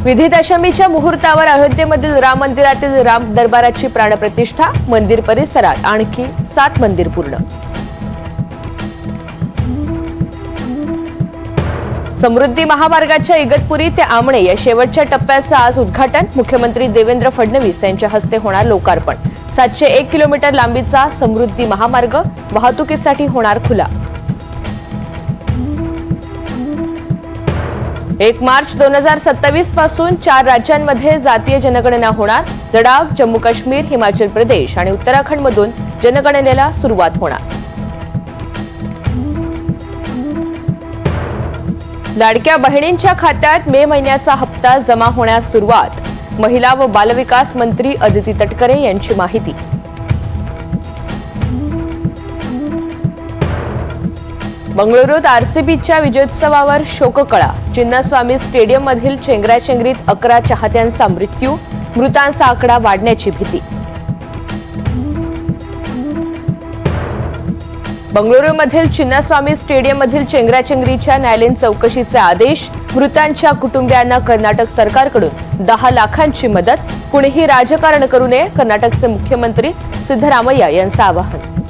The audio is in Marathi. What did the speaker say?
विधिदशमीच्या मुहूर्तावर अयोध्येमधील राम मंदिरातील राम दरबाराची प्राणप्रतिष्ठा, मंदिर परिसरात आणखी 7 मंदिर पूर्ण. समृद्धी महामार्गाच्या इगतपुरी ते आमणे या शेवटच्या टप्प्याचं आज उद्घाटन. मुख्यमंत्री देवेंद्र फडणवीस यांच्या हस्ते होणार लोकार्पण. 701 किलोमीटर लांबीचा समृद्धी महामार्ग वाहतुकीसाठी होणार खुला. 1 मार्च 2027 पासून 4 राज्यांमध्ये जातीय जनगणना होणार. लडाख, जम्मू काश्मीर, हिमाचल प्रदेश आणि उत्तराखंडमधून जनगणनेला सुरुवात होणार. लाडक्या बहिणींच्या खात्यात मे महिन्याचा हप्ता जमा होण्यास सुरुवात. महिला व बालविकास मंत्री अदिती तटकरे यांची माहिती. बंगळुरूत आरसीबीच्या विजयोत्सवावर शोककळा. चिन्नस्वामी स्टेडियममधील चेंगराचेंगरीत 11 चाहत्यांचा मृत्यू. मृतांचा आकडा वाढण्याची भीती. बंगळुरूमधील चिन्नस्वामी स्टेडियममधील चेंगराचेंगरीच्या न्यायालयीन चौकशीचे आदेश. मृतांच्या कुटुंबियांना कर्नाटक सरकारकडून 10 लाखांची मदत. कुणीही राजकारण करू नये, कर्नाटकचे मुख्यमंत्री सिद्धरामय्या यांचं आवाहन.